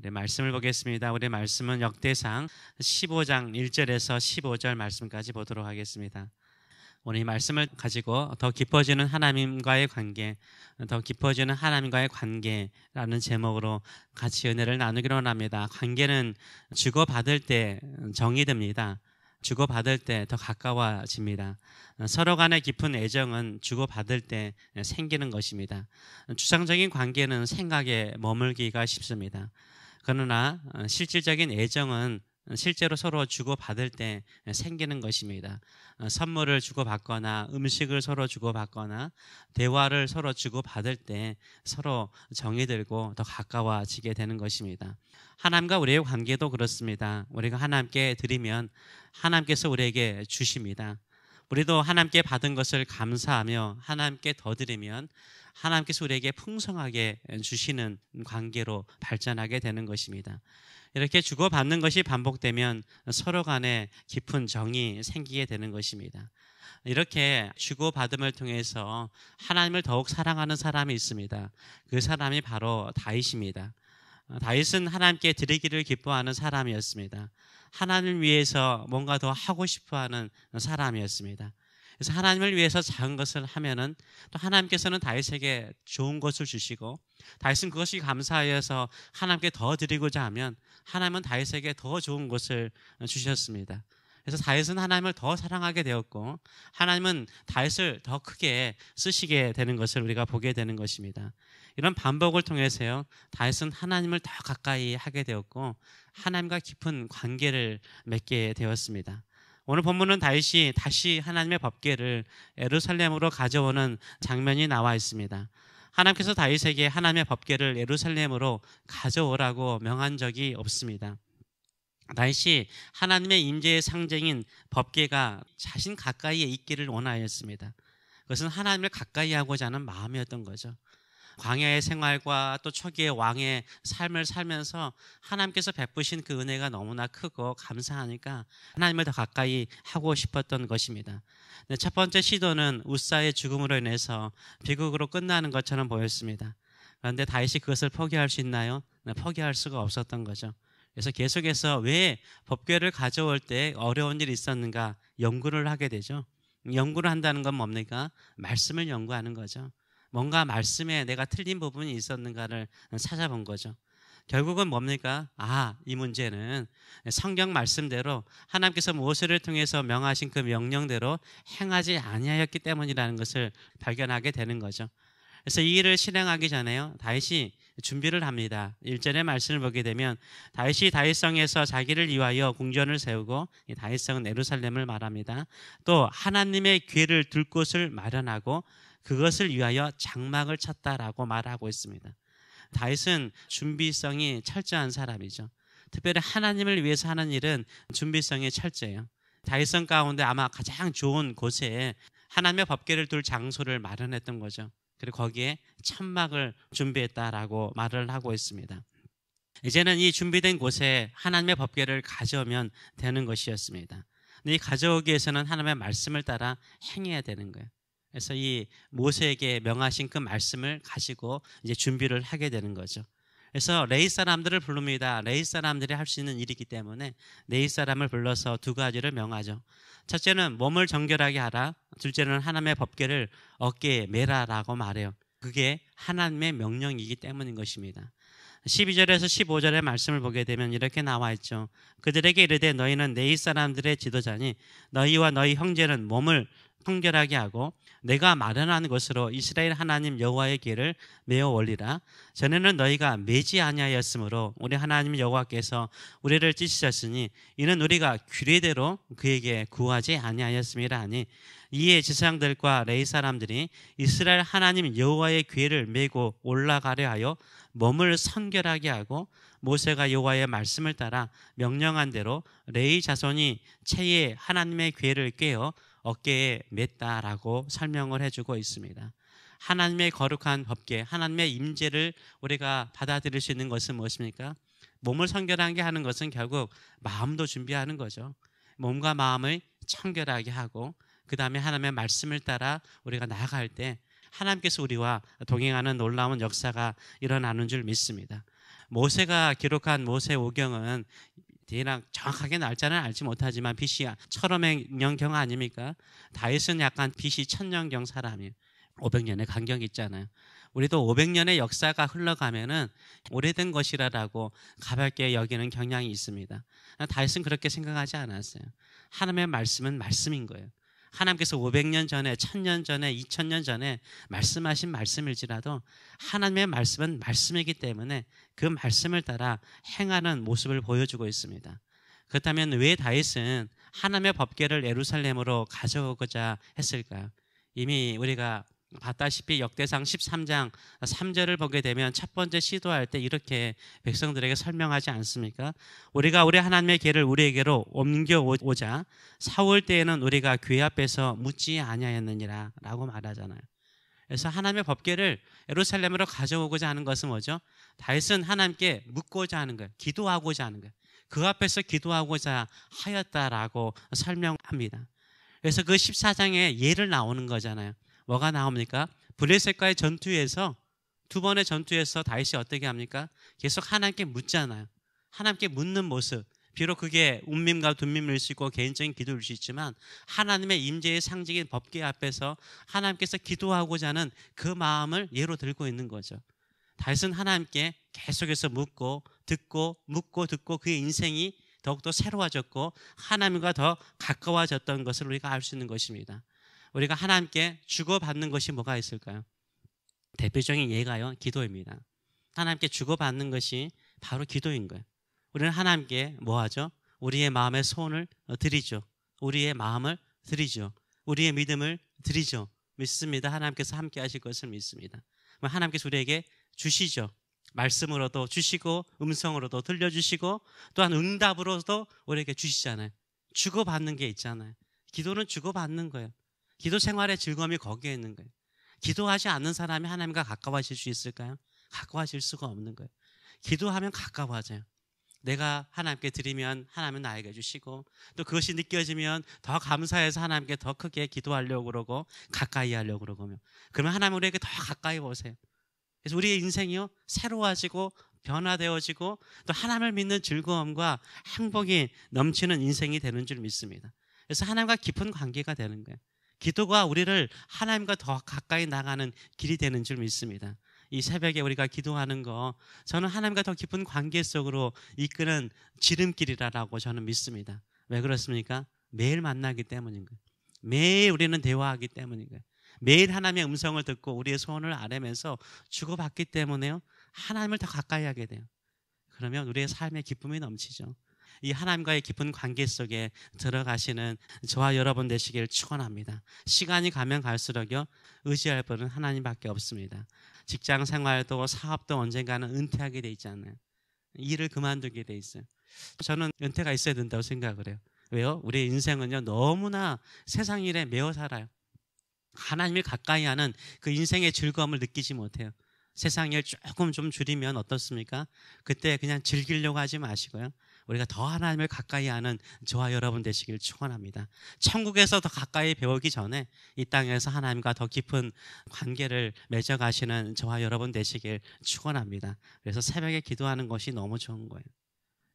우리 말씀을 보겠습니다. 우리 말씀은 역대상 15장 1절에서 15절 말씀까지 보도록 하겠습니다. 오늘 이 말씀을 가지고 더 깊어지는 하나님과의 관계, 더 깊어지는 하나님과의 관계라는 제목으로 같이 은혜를 나누기로 합니다. 관계는 주고받을 때 정이 듭니다. 주고받을 때 더 가까워집니다. 서로 간의 깊은 애정은 주고받을 때 생기는 것입니다. 추상적인 관계는 생각에 머물기가 쉽습니다. 그러나 실질적인 애정은 실제로 서로 주고받을 때 생기는 것입니다. 선물을 주고받거나 음식을 서로 주고받거나 대화를 서로 주고받을 때 서로 정이 들고 더 가까워지게 되는 것입니다. 하나님과 우리의 관계도 그렇습니다. 우리가 하나님께 드리면 하나님께서 우리에게 주십니다. 우리도 하나님께 받은 것을 감사하며 하나님께 더 드리면 하나님께서 우리에게 풍성하게 주시는 관계로 발전하게 되는 것입니다. 이렇게 주고받는 것이 반복되면 서로 간에 깊은 정이 생기게 되는 것입니다. 이렇게 주고받음을 통해서 하나님을 더욱 사랑하는 사람이 있습니다. 그 사람이 바로 다윗입니다. 다윗은 하나님께 드리기를 기뻐하는 사람이었습니다. 하나님을 위해서 뭔가 더 하고 싶어하는 사람이었습니다. 그래서 하나님을 위해서 작은 것을 하면은 또 하나님께서는 다윗에게 좋은 것을 주시고 다윗은 그것이 감사하여서 하나님께 더 드리고자 하면 하나님은 다윗에게 더 좋은 것을 주셨습니다. 그래서 다윗은 하나님을 더 사랑하게 되었고 하나님은 다윗을 더 크게 쓰시게 되는 것을 우리가 보게 되는 것입니다. 이런 반복을 통해서요 다윗은 하나님을 더 가까이 하게 되었고 하나님과 깊은 관계를 맺게 되었습니다. 오늘 본문은 다윗이 다시 하나님의 법궤를 예루살렘으로 가져오는 장면이 나와 있습니다. 하나님께서 다윗에게 하나님의 법궤를 예루살렘으로 가져오라고 명한 적이 없습니다. 다윗이 하나님의 임재의 상징인 법궤가 자신 가까이에 있기를 원하였습니다. 그것은 하나님을 가까이 하고자 하는 마음이었던 거죠. 광야의 생활과 또 초기의 왕의 삶을 살면서 하나님께서 베푸신 그 은혜가 너무나 크고 감사하니까 하나님을 더 가까이 하고 싶었던 것입니다. 첫 번째 시도는 웃사의 죽음으로 인해서 비극으로 끝나는 것처럼 보였습니다. 그런데 다윗이 그것을 포기할 수 있나요? 포기할 수가 없었던 거죠. 그래서 계속해서 왜 법궤를 가져올 때 어려운 일이 있었는가 연구를 하게 되죠. 연구를 한다는 건 뭡니까? 말씀을 연구하는 거죠. 뭔가 말씀에 내가 틀린 부분이 있었는가를 찾아본 거죠. 결국은 뭡니까? 이 문제는 성경 말씀대로 하나님께서 모세를 통해서 명하신 그 명령대로 행하지 아니하였기 때문이라는 것을 발견하게 되는 거죠. 그래서 이 일을 실행하기 전에요 다윗이 준비를 합니다. 1절의 말씀을 보게 되면 다윗이 다윗성에서 자기를 위하여 궁전을 세우고 이 다윗성은 예루살렘을 말합니다. 또 하나님의 궤를 둘 곳을 마련하고 그것을 위하여 장막을 쳤다라고 말하고 있습니다. 다윗은 준비성이 철저한 사람이죠. 특별히 하나님을 위해서 하는 일은 준비성이 철저해요. 다윗성 가운데 아마 가장 좋은 곳에 하나님의 법궤를 둘 장소를 마련했던 거죠. 그리고 거기에 천막을 준비했다라고 말을 하고 있습니다. 이제는 이 준비된 곳에 하나님의 법궤를 가져오면 되는 것이었습니다. 근데 이 가져오기 위해서는 하나님의 말씀을 따라 행해야 되는 거예요. 그래서 이 모세에게 명하신 그 말씀을 가지고 이제 준비를 하게 되는 거죠. 그래서 레위 사람들을 부릅니다. 레위 사람들이 할 수 있는 일이기 때문에 레위 사람을 불러서 두 가지를 명하죠. 첫째는 몸을 정결하게 하라. 둘째는 하나님의 법궤를 어깨에 매라라고 말해요. 그게 하나님의 명령이기 때문인 것입니다. 12절에서 15절의 말씀을 보게 되면 이렇게 나와 있죠. 그들에게 이르되 너희는 레위 사람들의 지도자니 너희와 너희 형제는 몸을 성결하게 하고 내가 마련한 것으로 이스라엘 하나님 여호와의 궤를 메어 올리라. 전에는 너희가 매지 아니하였으므로 우리 하나님 여호와께서 우리를 찢으셨으니 이는 우리가 규례대로 그에게 구하지 아니하였음이라 하니 이에 지상들과 레위 사람들이 이스라엘 하나님 여호와의 궤를 메고 올라가려 하여 몸을 성결하게 하고 모세가 여호와의 말씀을 따라 명령한 대로 레위 자손이 채에 하나님의 궤를 꿰어 어깨에 맸다라고 설명을 해주고 있습니다. 하나님의 거룩한 법궤, 하나님의 임재를 우리가 받아들일 수 있는 것은 무엇입니까? 몸을 성결하게 하는 것은 결국 마음도 준비하는 거죠. 몸과 마음을 청결하게 하고 그 다음에 하나님의 말씀을 따라 우리가 나아갈 때 하나님께서 우리와 동행하는 놀라운 역사가 일어나는 줄 믿습니다. 모세가 기록한 모세오경은 대략 정확하게 날짜는 알지 못하지만 BC 1500년경 아닙니까? 다윗은 약간 BC 1000년경 사람이에요. 500년의 간격이 있잖아요. 우리도 500년의 역사가 흘러가면은 오래된 것이라고 가볍게 여기는 경향이 있습니다. 다윗은 그렇게 생각하지 않았어요. 하나님의 말씀은 말씀인 거예요. 하나님께서 500년 전에, 1000년 전에, 2000년 전에 말씀하신 말씀일지라도 하나님의 말씀은 말씀이기 때문에 그 말씀을 따라 행하는 모습을 보여주고 있습니다. 그렇다면 왜 다윗은 하나님의 법궤를 예루살렘으로 가져오고자 했을까요? 이미 우리가 봤다시피 역대상 13장 3절을 보게 되면 첫 번째 시도할 때 이렇게 백성들에게 설명하지 않습니까? 우리가 우리 하나님의 궤를 우리에게로 옮겨오자 사울 때에는 우리가 궤 앞에서 묻지 아니하였느니라 라고 말하잖아요. 그래서 하나님의 법궤를 예루살렘으로 가져오고자 하는 것은 뭐죠? 다윗은 하나님께 묻고자 하는 거예요. 기도하고자 하는 거예요. 그 앞에서 기도하고자 하였다라고 설명합니다. 그래서 그 14장에 예를 나오는 거잖아요. 뭐가 나옵니까? 블레셋과의 전투에서 두 번의 전투에서 다윗이 어떻게 합니까? 계속 하나님께 묻잖아요. 하나님께 묻는 모습. 비록 그게 운밈과 둔밈일 수 있고 개인적인 기도일 수 있지만 하나님의 임재의 상징인 법궤 앞에서 하나님께서 기도하고자 하는 그 마음을 예로 들고 있는 거죠. 다윗은 하나님께 계속해서 묻고 듣고 묻고 듣고 그의 인생이 더욱더 새로워졌고 하나님과 더 가까워졌던 것을 우리가 알 수 있는 것입니다. 우리가 하나님께 주고받는 것이 뭐가 있을까요? 대표적인 예가요, 기도입니다. 하나님께 주고받는 것이 바로 기도인 거예요. 우리는 하나님께 뭐 하죠? 우리의 마음의 소원을 드리죠. 우리의 마음을 드리죠. 우리의 믿음을 드리죠. 믿습니다. 하나님께서 함께 하실 것을 믿습니다. 하나님께서 우리에게 주시죠. 말씀으로도 주시고 음성으로도 들려주시고 또한 응답으로도 우리에게 주시잖아요. 주고받는 게 있잖아요. 기도는 주고받는 거예요. 기도 생활의 즐거움이 거기에 있는 거예요. 기도하지 않는 사람이 하나님과 가까워질 수 있을까요? 가까워질 수가 없는 거예요. 기도하면 가까워져요. 내가 하나님께 드리면 하나님은 나에게 주시고 또 그것이 느껴지면 더 감사해서 하나님께 더 크게 기도하려고 그러고 가까이 하려고 그러고 그러면 하나님 우리에게 더 가까이 오세요. 그래서 우리의 인생이요 새로워지고 변화되어지고 또 하나님을 믿는 즐거움과 행복이 넘치는 인생이 되는 줄 믿습니다. 그래서 하나님과 깊은 관계가 되는 거예요. 기도가 우리를 하나님과 더 가까이 나가는 길이 되는 줄 믿습니다. 이 새벽에 우리가 기도하는 거 저는 하나님과 더 깊은 관계 속으로 이끄는 지름길이라고 저는 믿습니다. 왜 그렇습니까? 매일 만나기 때문인 거예요. 매일 우리는 대화하기 때문인 거예요. 매일 하나님의 음성을 듣고 우리의 소원을 아뢰면서 주고받기 때문에요. 하나님을 더 가까이 하게 돼요. 그러면 우리의 삶에 기쁨이 넘치죠. 이 하나님과의 깊은 관계 속에 들어가시는 저와 여러분 되시길 축원합니다. 시간이 가면 갈수록요 의지할 분은 하나님밖에 없습니다. 직장 생활도 사업도 언젠가는 은퇴하게 돼 있잖아요. 일을 그만두게 돼 있어요. 저는 은퇴가 있어야 된다고 생각을 해요. 왜요? 우리의 인생은요 너무나 세상 일에 매여 살아요. 하나님을 가까이 하는 그 인생의 즐거움을 느끼지 못해요. 세상 일 조금 좀 줄이면 어떻습니까? 그때 그냥 즐기려고 하지 마시고요. 우리가 더 하나님을 가까이 하는 저와 여러분 되시길 축원합니다. 천국에서 더 가까이 배우기 전에 이 땅에서 하나님과 더 깊은 관계를 맺어가시는 저와 여러분 되시길 축원합니다. 그래서 새벽에 기도하는 것이 너무 좋은 거예요.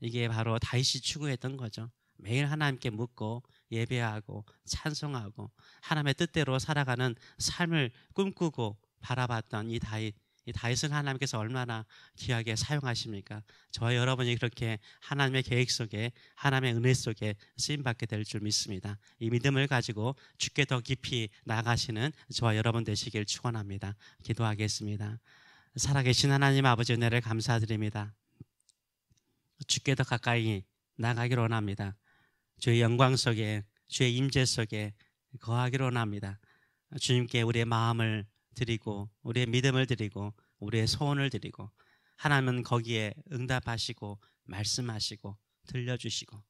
이게 바로 다윗이 추구했던 거죠. 매일 하나님께 묻고 예배하고 찬송하고 하나님의 뜻대로 살아가는 삶을 꿈꾸고 바라봤던 이 다윗은 하나님께서 얼마나 귀하게 사용하십니까? 저와 여러분이 그렇게 하나님의 계획 속에 하나님의 은혜 속에 쓰임받게 될 줄 믿습니다. 이 믿음을 가지고 주께 더 깊이 나가시는 저와 여러분 되시길 축원합니다. 기도하겠습니다. 살아계신 하나님 아버지 은혜를 감사드립니다. 주께 더 가까이 나가기를 원합니다. 주의 영광 속에 주의 임재 속에 거하기를 원합니다. 주님께 우리의 마음을 드리고 우리의 믿음을 드리고 우리의 소원을 드리고 하나님은 거기에 응답하시고 말씀하시고 들려주시고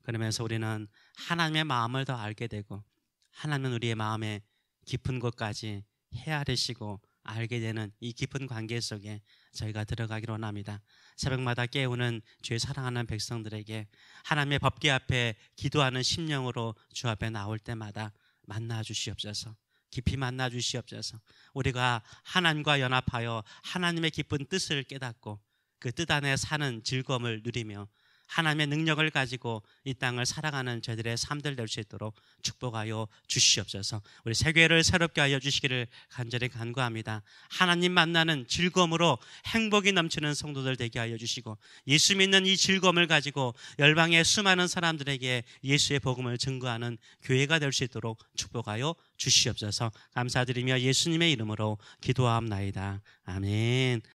그러면서 우리는 하나님의 마음을 더 알게 되고 하나님은 우리의 마음의 깊은 곳까지 헤아리시고 알게 되는 이 깊은 관계 속에 저희가 들어가기를 원합니다. 새벽마다 깨우는 주의 사랑하는 백성들에게 하나님의 법궤 앞에 기도하는 심령으로 주 앞에 나올 때마다 만나 주시옵소서. 깊이 만나 주시옵소서. 우리가 하나님과 연합하여 하나님의 깊은 뜻을 깨닫고 그 뜻 안에 사는 즐거움을 누리며 하나님의 능력을 가지고 이 땅을 살아가는 저희들의 삶들 될 수 있도록 축복하여 주시옵소서. 우리 세계를 새롭게 하여 주시기를 간절히 간구합니다. 하나님 만나는 즐거움으로 행복이 넘치는 성도들 되게 하여 주시고 예수 믿는 이 즐거움을 가지고 열방의 수많은 사람들에게 예수의 복음을 증거하는 교회가 될 수 있도록 축복하여 주시옵소서. 감사드리며 예수님의 이름으로 기도하옵나이다. 아멘.